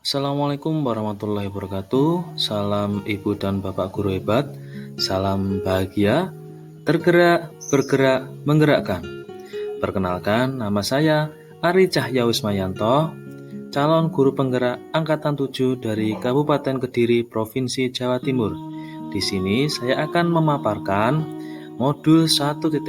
Assalamualaikum warahmatullahi wabarakatuh. Salam ibu dan bapak guru hebat. Salam bahagia, tergerak, bergerak, menggerakkan. Perkenalkan, nama saya Ari Cahya Wismayanto, calon guru penggerak angkatan 7 dari Kabupaten Kediri, Provinsi Jawa Timur. Di sini saya akan memaparkan modul 1.4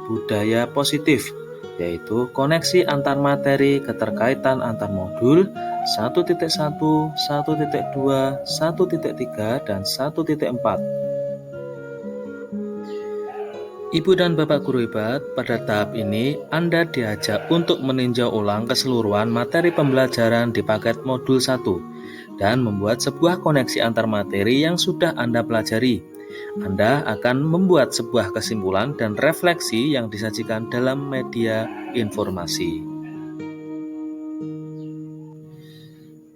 budaya positif, yaitu koneksi antar materi, keterkaitan antar modul 1.1, 1.2, 1.3, dan 1.4. Ibu dan Bapak guru hebat, pada tahap ini Anda diajak untuk meninjau ulang keseluruhan materi pembelajaran di paket modul 1 dan membuat sebuah koneksi antar materi yang sudah Anda pelajari. Anda akan membuat sebuah kesimpulan dan refleksi yang disajikan dalam media informasi.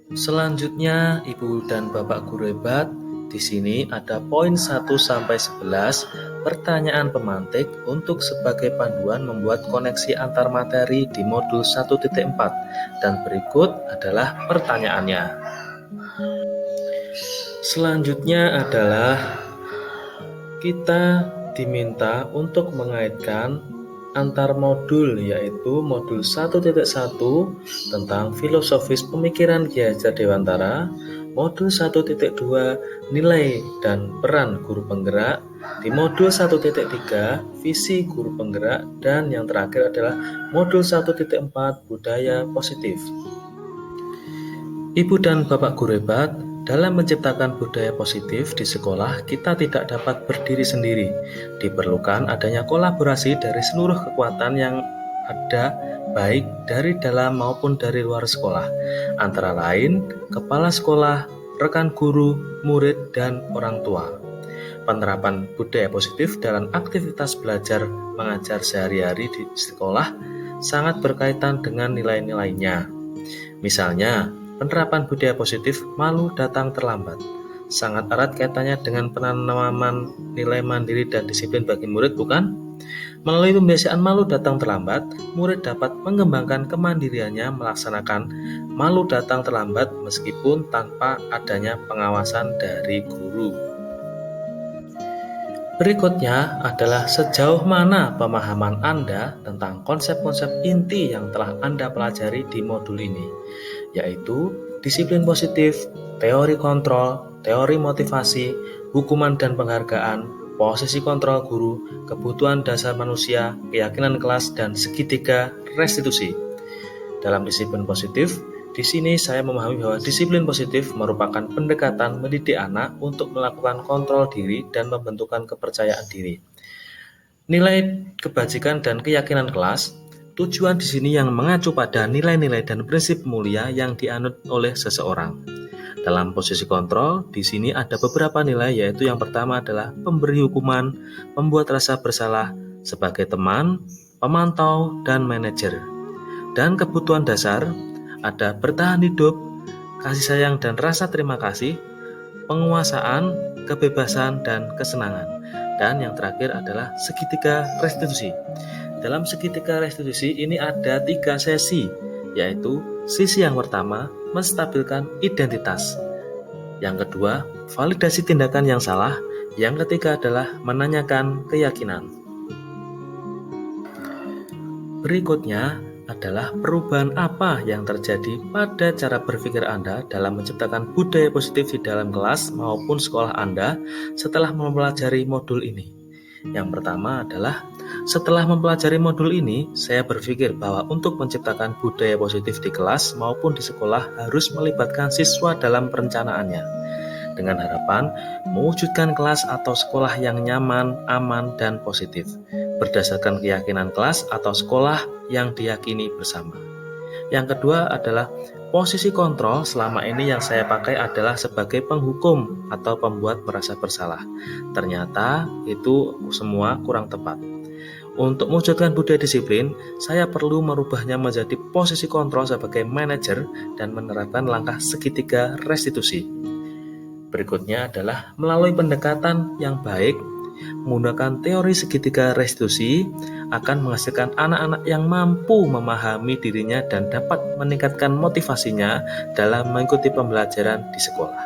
Selanjutnya, Ibu dan Bapak guru hebat, di sini ada poin 1 sampai 11 pertanyaan pemantik untuk sebagai panduan membuat koneksi antar materi di modul 1.4 dan berikut adalah pertanyaannya. Selanjutnya adalah kita diminta untuk mengaitkan antar modul, yaitu modul 1.1 tentang filosofis pemikiran Ki Hajar Dewantara, modul 1.2 nilai dan peran guru penggerak, di modul 1.3 visi guru penggerak, dan yang terakhir adalah modul 1.4 budaya positif. Ibu dan Bapak guru hebat, dalam menciptakan budaya positif di sekolah, kita tidak dapat berdiri sendiri. Diperlukan adanya kolaborasi dari seluruh kekuatan yang ada, baik dari dalam maupun dari luar sekolah, antara lain kepala sekolah, rekan guru, murid, dan orang tua. Penerapan budaya positif dalam aktivitas belajar mengajar sehari-hari di sekolah sangat berkaitan dengan nilai-nilainya. Misalnya, penerapan budaya positif malu datang terlambat sangat erat kaitannya dengan penanaman nilai mandiri dan disiplin bagi murid, bukan? Melalui pembiasaan malu datang terlambat, murid dapat mengembangkan kemandiriannya melaksanakan malu datang terlambat meskipun tanpa adanya pengawasan dari guru. Berikutnya adalah sejauh mana pemahaman Anda tentang konsep-konsep inti yang telah Anda pelajari di modul ini, yaitu disiplin positif, teori kontrol, teori motivasi, hukuman dan penghargaan, posisi kontrol guru, kebutuhan dasar manusia, keyakinan kelas, dan segitiga restitusi. Dalam disiplin positif, di sini saya memahami bahwa disiplin positif merupakan pendekatan mendidik anak untuk melakukan kontrol diri dan pembentukan kepercayaan diri. Nilai kebajikan dan keyakinan kelas, tujuan di sini yang mengacu pada nilai-nilai dan prinsip mulia yang dianut oleh seseorang. Dalam posisi kontrol, di sini ada beberapa nilai, yaitu yang pertama adalah pemberi hukuman, membuat rasa bersalah sebagai teman, pemantau, dan manajer. Dan kebutuhan dasar ada bertahan hidup, kasih sayang dan rasa terima kasih, penguasaan, kebebasan, dan kesenangan. Dan yang terakhir adalah segitiga restitusi. Dalam segitiga restitusi ini ada 3 sesi, yaitu sisi yang pertama menstabilkan identitas, yang kedua validasi tindakan yang salah, yang ketiga adalah menanyakan keyakinan. Berikutnya adalah perubahan apa yang terjadi pada cara berpikir Anda dalam menciptakan budaya positif di dalam kelas maupun sekolah Anda setelah mempelajari modul ini. Yang pertama adalah setelah mempelajari modul ini, saya berpikir bahwa untuk menciptakan budaya positif di kelas maupun di sekolah harus melibatkan siswa dalam perencanaannya, dengan harapan mewujudkan kelas atau sekolah yang nyaman, aman, dan positif, berdasarkan keyakinan kelas atau sekolah yang diyakini bersama. Yang kedua adalah posisi kontrol. Selama ini yang saya pakai adalah sebagai penghukum atau pembuat merasa bersalah. Ternyata itu semua kurang tepat. Untuk mewujudkan budaya disiplin, saya perlu merubahnya menjadi posisi kontrol sebagai manajer dan menerapkan langkah segitiga restitusi. Berikutnya adalah melalui pendekatan yang baik, Menggunakan teori segitiga restitusi akan menghasilkan anak-anak yang mampu memahami dirinya dan dapat meningkatkan motivasinya dalam mengikuti pembelajaran di sekolah.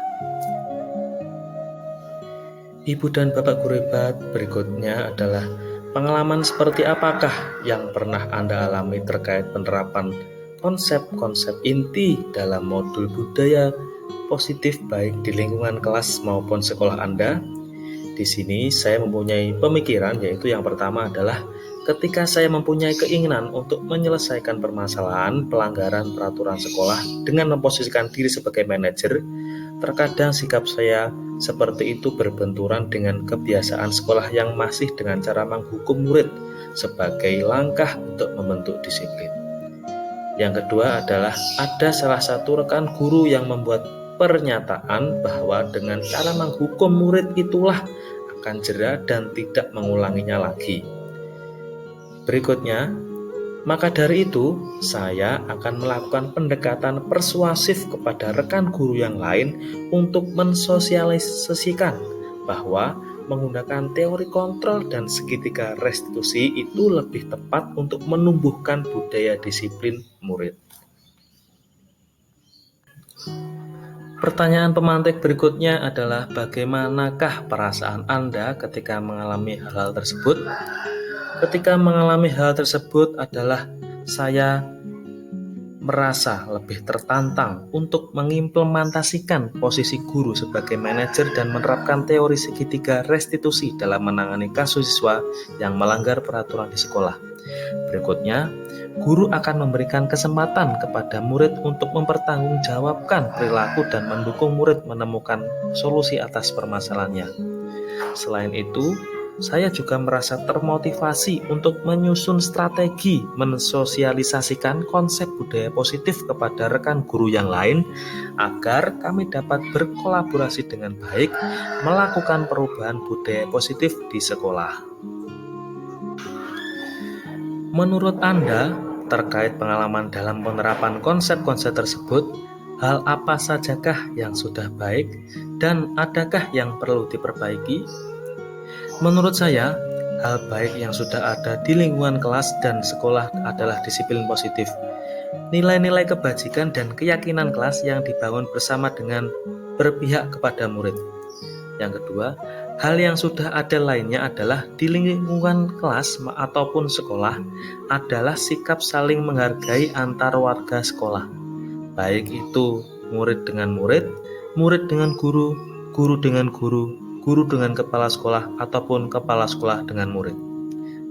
Ibu dan Bapak guru hebat, berikutnya adalah pengalaman seperti apakah yang pernah Anda alami terkait penerapan konsep-konsep inti dalam modul budaya positif baik di lingkungan kelas maupun sekolah Anda? Di sini saya mempunyai pemikiran, yaitu yang pertama adalah ketika saya mempunyai keinginan untuk menyelesaikan permasalahan pelanggaran peraturan sekolah dengan memposisikan diri sebagai manajer, terkadang sikap saya seperti itu berbenturan dengan kebiasaan sekolah yang masih dengan cara menghukum murid sebagai langkah untuk membentuk disiplin. Yang kedua adalah ada salah satu rekan guru yang membuat pernyataan bahwa dengan cara menghukum murid itulah akan jera dan tidak mengulanginya lagi. Berikutnya, maka dari itu saya akan melakukan pendekatan persuasif kepada rekan guru yang lain untuk mensosialisasikan bahwa menggunakan teori kontrol dan segitiga restitusi itu lebih tepat untuk menumbuhkan budaya disiplin murid. Pertanyaan pemantik berikutnya adalah bagaimanakah perasaan Anda ketika mengalami hal-hal tersebut? Ketika mengalami hal tersebut adalah saya merasa lebih tertantang untuk mengimplementasikan posisi guru sebagai manajer dan menerapkan teori segitiga restitusi dalam menangani kasus siswa yang melanggar peraturan di sekolah. Berikutnya, guru akan memberikan kesempatan kepada murid untuk mempertanggungjawabkan perilaku dan mendukung murid menemukan solusi atas permasalahannya. Selain itu, saya juga merasa termotivasi untuk menyusun strategi mensosialisasikan konsep budaya positif kepada rekan guru yang lain agar kami dapat berkolaborasi dengan baik melakukan perubahan budaya positif di sekolah. Menurut Anda, terkait pengalaman dalam penerapan konsep-konsep tersebut, hal apa sajakah yang sudah baik dan adakah yang perlu diperbaiki? Menurut saya, hal baik yang sudah ada di lingkungan kelas dan sekolah adalah disiplin positif. Nilai-nilai kebajikan dan keyakinan kelas yang dibangun bersama dengan berpihak kepada murid. Yang kedua, hal yang sudah ada lainnya adalah di lingkungan kelas ataupun sekolah adalah sikap saling menghargai antar warga sekolah. Baik itu murid dengan murid, murid dengan guru, guru dengan guru, guru dengan kepala sekolah, ataupun kepala sekolah dengan murid.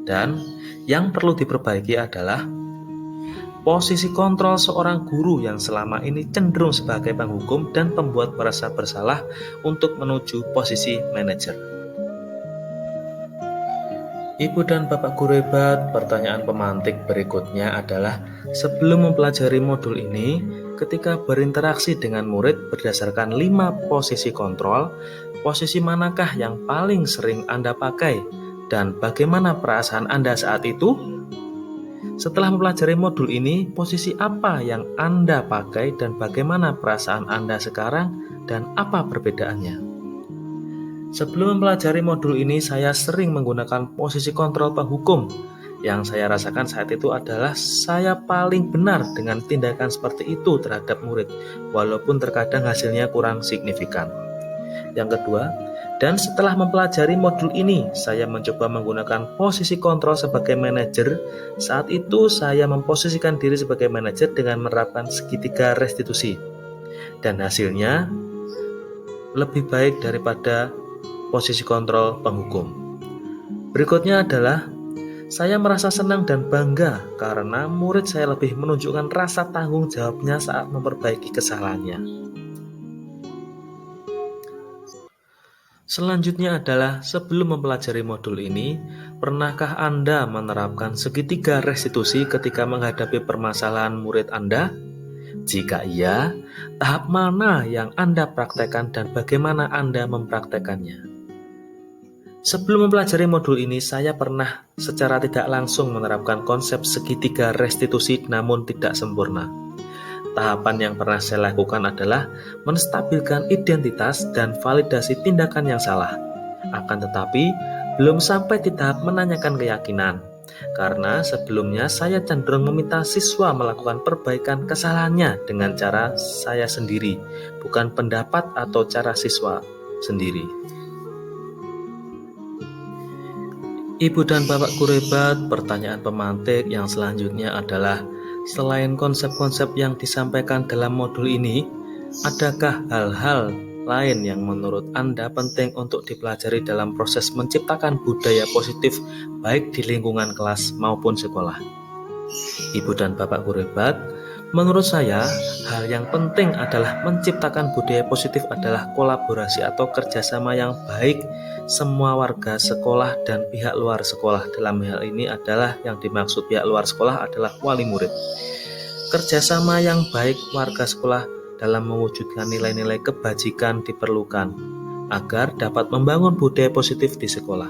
Dan yang perlu diperbaiki adalah posisi kontrol seorang guru yang selama ini cenderung sebagai penghukum dan pembuat merasa bersalah untuk menuju posisi manajer. Ibu dan Bapak guru hebat, pertanyaan pemantik berikutnya adalah sebelum mempelajari modul ini, ketika berinteraksi dengan murid berdasarkan 5 posisi kontrol, posisi manakah yang paling sering Anda pakai dan bagaimana perasaan Anda saat itu? Setelah mempelajari modul ini, posisi apa yang Anda pakai dan bagaimana perasaan Anda sekarang dan apa perbedaannya? Sebelum mempelajari modul ini, saya sering menggunakan posisi kontrol penghukum. Yang saya rasakan saat itu adalah saya paling benar dengan tindakan seperti itu terhadap murid, walaupun terkadang hasilnya kurang signifikan. Yang kedua, dan setelah mempelajari modul ini, saya mencoba menggunakan posisi kontrol sebagai manajer. Saat itu saya memposisikan diri sebagai manajer dengan menerapkan segitiga restitusi. Dan hasilnya lebih baik daripada posisi kontrol penghukum. Berikutnya adalah saya merasa senang dan bangga karena murid saya lebih menunjukkan rasa tanggung jawabnya saat memperbaiki kesalahannya. Selanjutnya adalah sebelum mempelajari modul ini, pernahkah Anda menerapkan segitiga restitusi ketika menghadapi permasalahan murid Anda? Jika iya, tahap mana yang Anda praktekkan dan bagaimana Anda mempraktekannya? Sebelum mempelajari modul ini, saya pernah secara tidak langsung menerapkan konsep segitiga restitusi namun tidak sempurna. Tahapan yang pernah saya lakukan adalah menstabilkan identitas dan validasi tindakan yang salah. Akan tetapi, Belum sampai di tahap menanyakan keyakinan, karena sebelumnya saya cenderung meminta siswa melakukan perbaikan kesalahannya dengan cara saya sendiri, bukan pendapat atau cara siswa sendiri. Ibu dan Bapak guru hebat, pertanyaan pemantik yang selanjutnya adalah, selain konsep-konsep yang disampaikan dalam modul ini, adakah hal-hal lain yang menurut Anda penting untuk dipelajari dalam proses menciptakan budaya positif baik di lingkungan kelas maupun sekolah? Ibu dan Bapak guru hebat, menurut saya, hal yang penting adalah menciptakan budaya positif adalah kolaborasi atau kerjasama yang baik semua warga sekolah dan pihak luar sekolah. Dalam hal ini adalah yang dimaksud pihak luar sekolah adalah wali murid. Kerjasama yang baik warga sekolah dalam mewujudkan nilai-nilai kebajikan diperlukan agar dapat membangun budaya positif di sekolah.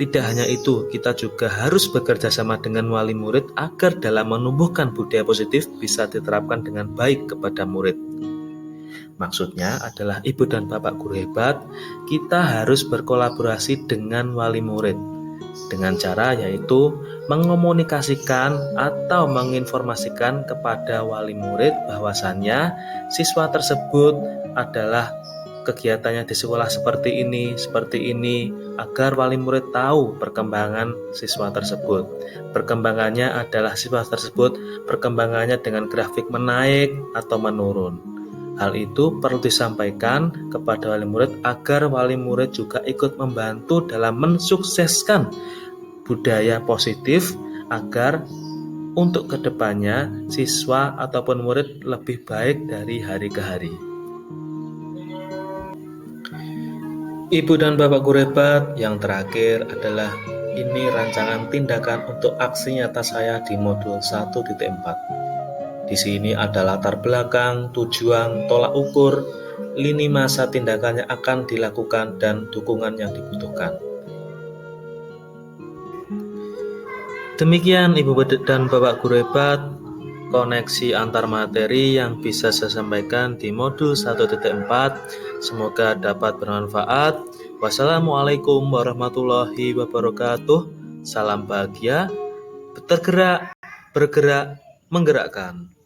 Tidak hanya itu, kita juga harus bekerja sama dengan wali murid agar dalam menumbuhkan budaya positif bisa diterapkan dengan baik kepada murid. Maksudnya adalah ibu dan bapak guru hebat, kita harus berkolaborasi dengan wali murid. Dengan cara yaitu mengomunikasikan atau menginformasikan kepada wali murid bahwasannya siswa tersebut adalah kegiatannya di sekolah seperti ini, agar wali murid tahu perkembangan siswa tersebut. Perkembangannya adalah siswa tersebut perkembangannya dengan grafik menaik atau menurun. Hal itu perlu disampaikan kepada wali murid agar wali murid juga ikut membantu dalam mensukseskan budaya positif agar untuk kedepannya siswa ataupun murid lebih baik dari hari ke hari. Ibu dan Bapak guru hebat, yang terakhir adalah ini rancangan tindakan untuk aksi nyata saya di modul 1.4. Di sini ada latar belakang, tujuan, tolak ukur, lini masa tindakannya akan dilakukan, dan dukungan yang dibutuhkan. Demikian Ibu dan Bapak guru hebat, koneksi antar materi yang bisa saya sampaikan di modul 1.4. Semoga dapat bermanfaat. Wassalamualaikum warahmatullahi wabarakatuh. Salam bahagia, bergerak, menggerakkan.